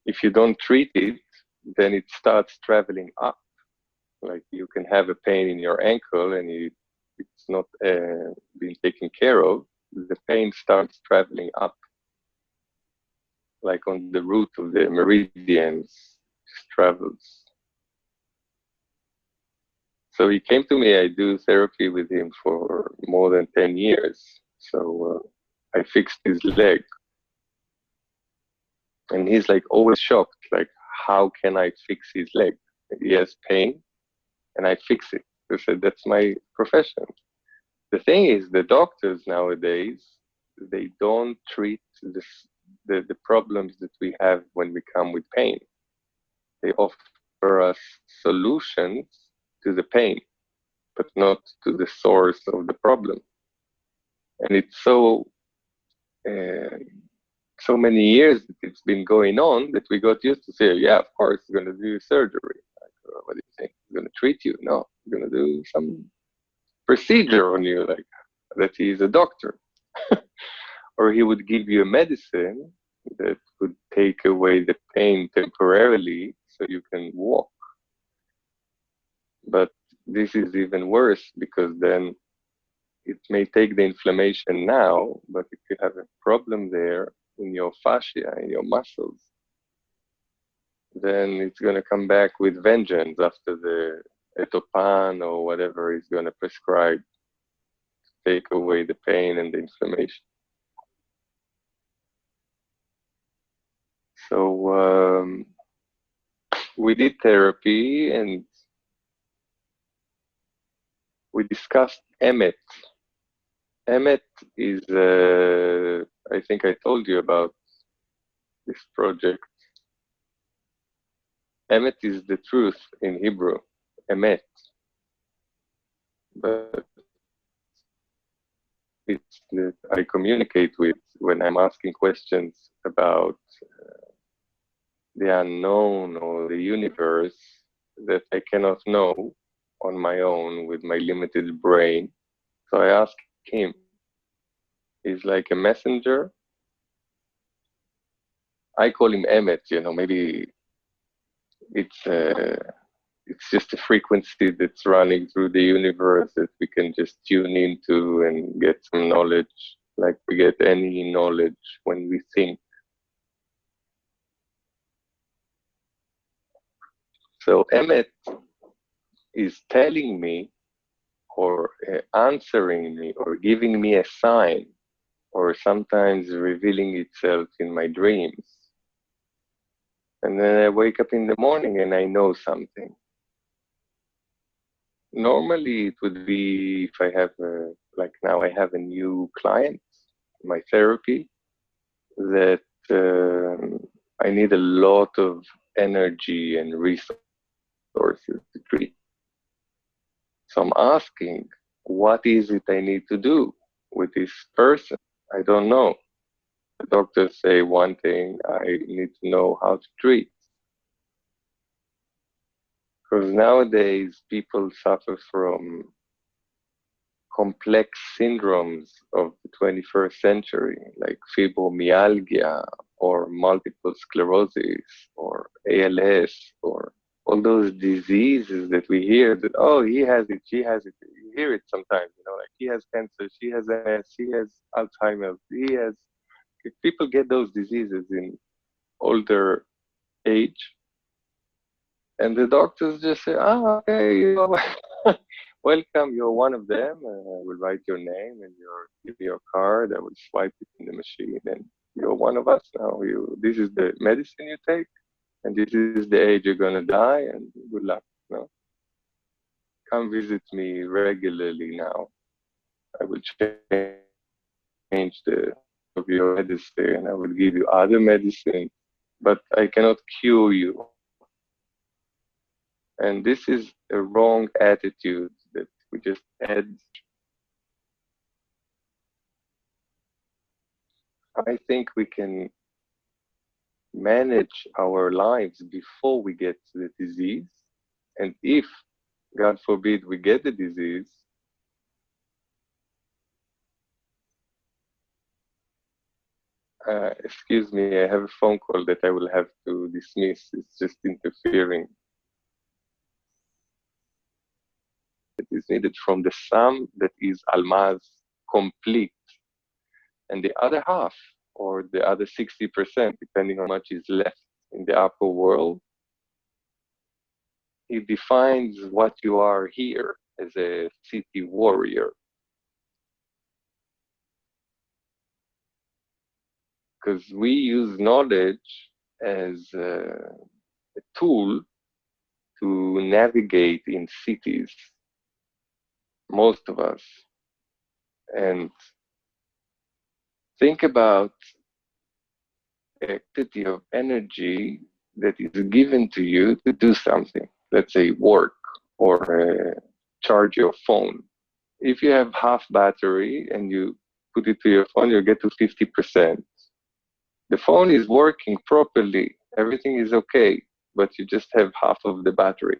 if you don't treat it, then it starts traveling up. Like you can have a pain in your ankle and it's not being taken care of. The pain starts traveling up, like on the route of the meridians, just travels. So he came to me. I do therapy with him for more than 10 years. So I fixed his leg. And he's like always shocked, like, how can I fix his leg? He has pain and I fix it. I said, that's my profession. The thing is, the doctors nowadays, they don't treat the problems that we have when we come with pain. They offer us solutions to the pain, but not to the source of the problem. And it's uh, so many years that it's been going on that we got used to say, yeah, of course, we're going to do surgery. Like, what do you think? We're going to treat you? No, we're going to do some procedure on you, like that he is a doctor. Or he would give you a medicine that would take away the pain temporarily so you can walk. But this is even worse because then it may take the inflammation now, but if you have a problem there in your fascia, in your muscles, then it's going to come back with vengeance after the etopan or whatever is going to prescribe to take away the pain and the inflammation. So we did therapy and we discussed Emet. Emet is, I think I told you about this project. Emet is the truth in Hebrew, Emet. But it's that I communicate with when I'm asking questions about the unknown or the universe that I cannot know on my own with my limited brain. So I ask him. He's like a messenger. I call him Emet, maybe it's it's just a frequency that's running through the universe that we can just tune into and get some knowledge, like we get any knowledge when we think. So Emet is telling me or answering me or giving me a sign or sometimes revealing itself in my dreams. And then I wake up in the morning and I know something. Normally, it would be if I have, like now, I have a new client, my therapy, that I need a lot of energy and resources to treat. So I'm asking, what is it I need to do with this person? I don't know. The doctors say one thing, I need to know how to treat. Because nowadays, people suffer from complex syndromes of the 21st century, like fibromyalgia or multiple sclerosis or ALS or all those diseases that we hear that, oh, he has it, she has it. You hear it sometimes, like he has cancer, she has MS, he has Alzheimer's, he has. If people get those diseases in older age, and the doctors just say, okay, welcome, you're one of them. I will write your name and give me your card. I will swipe it in the machine, and you're one of us now. This is the medicine you take, and this is the age you're gonna die. And good luck. Come visit me regularly now. I will change the of your medicine. I will give you other medicine, but I cannot cure you. And this is a wrong attitude that we just had. I think we can manage our lives before we get the disease. And if, God forbid, we get the disease, Excuse me, I have a phone call that I will have to dismiss. It's just interfering. It is needed from the sum that is almaz complete, and the other half, or the other 60%, depending on how much is left in the upper world, it defines what you are here as a city warrior. Because we use knowledge as a tool to navigate in cities, most of us. And think about a quantity of energy that is given to you to do something, let's say work or charge your phone. If you have half battery and you put it to your phone, you get to 50%. The phone is working properly, everything is okay, but you just have half of the battery.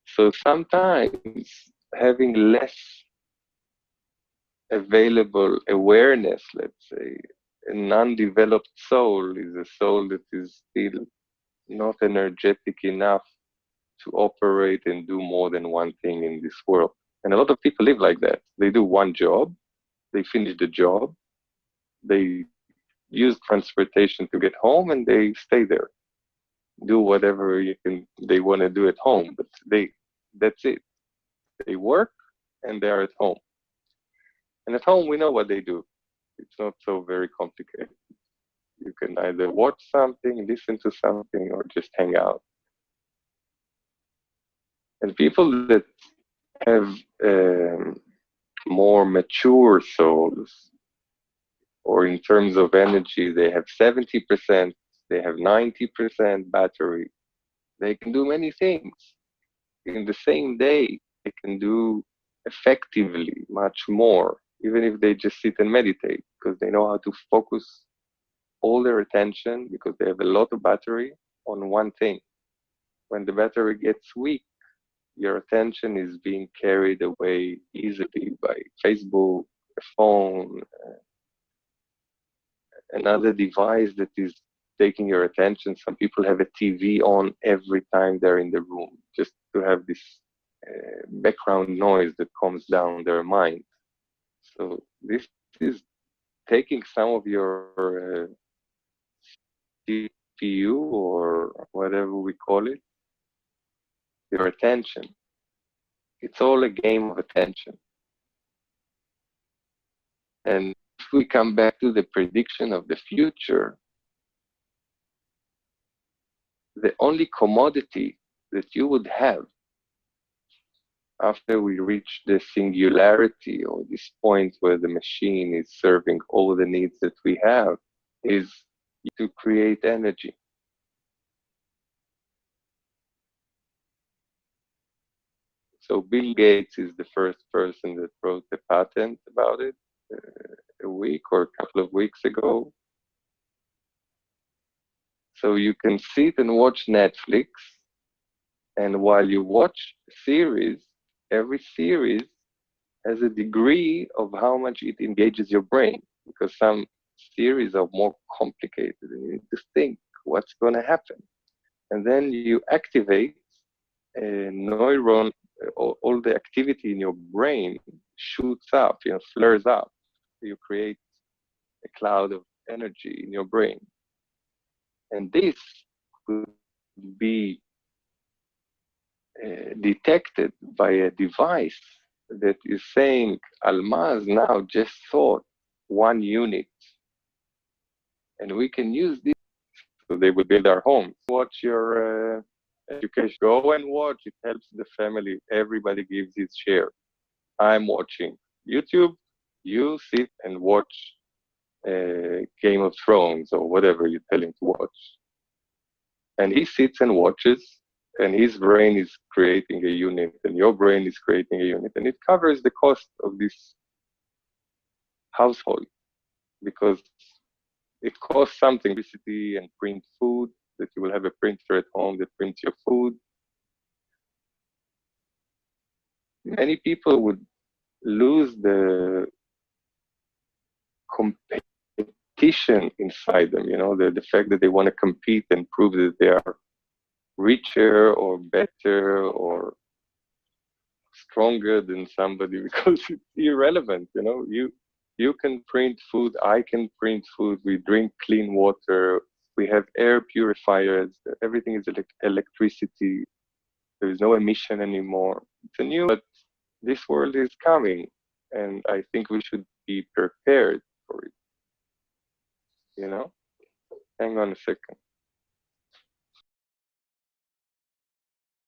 So sometimes having less available awareness, let's say, a non-developed soul is a soul that is still not energetic enough to operate and do more than one thing in this world. And a lot of people live like that. They do one job, they finish the job, they use transportation to get home, and they stay there. Do whatever they want to do at home, but that's it. They work and they are at home. And at home, we know what they do. It's not so very complicated. You can either watch something, listen to something, or just hang out. And people that have more mature souls, or in terms of energy, they have 70%, they have 90% battery. They can do many things. In the same day, they can do effectively much more, even if they just sit and meditate, because they know how to focus all their attention, because they have a lot of battery on one thing. When the battery gets weak, your attention is being carried away easily by Facebook, a phone, another device that is taking your attention. Some people have a TV on every time they're in the room, just to have this background noise that comes down their mind. So this is taking some of your CPU, or whatever we call it, your attention. It's all a game of attention. And if we come back to the prediction of the future, the only commodity that you would have after we reach the singularity, or this point where the machine is serving all the needs that we have, is to create energy. So Bill Gates is the first person that wrote the patent about it a week or a couple of weeks ago. So you can sit and watch Netflix, and while you watch a series, every series has a degree of how much it engages your brain, because some series are more complicated and you need to think what's going to happen. And then you activate a neuron, all the activity in your brain shoots up, flares up. You create a cloud of energy in your brain. And this could be detected by a device that is saying, Almaz now just thought 1 unit. And we can use this, so they will build our homes. Watch your education. Go and watch. It helps the family. Everybody gives his share. I'm watching YouTube. You sit and watch Game of Thrones or whatever you tell him to watch. And he sits and watches, and his brain is creating a unit, and your brain is creating a unit, and it covers the cost of this household, because it costs something, electricity and print food, that you will have a printer at home that prints your food. Many people would lose the competition inside them, the fact that they want to compete and prove that they are richer or better or stronger than somebody because it's irrelevant. You can print food, I can print food, we drink clean water, we have air purifiers, everything is electricity, there is no emission anymore. It's a new, but this world is coming, and I think we should be prepared for it. Hang on a second.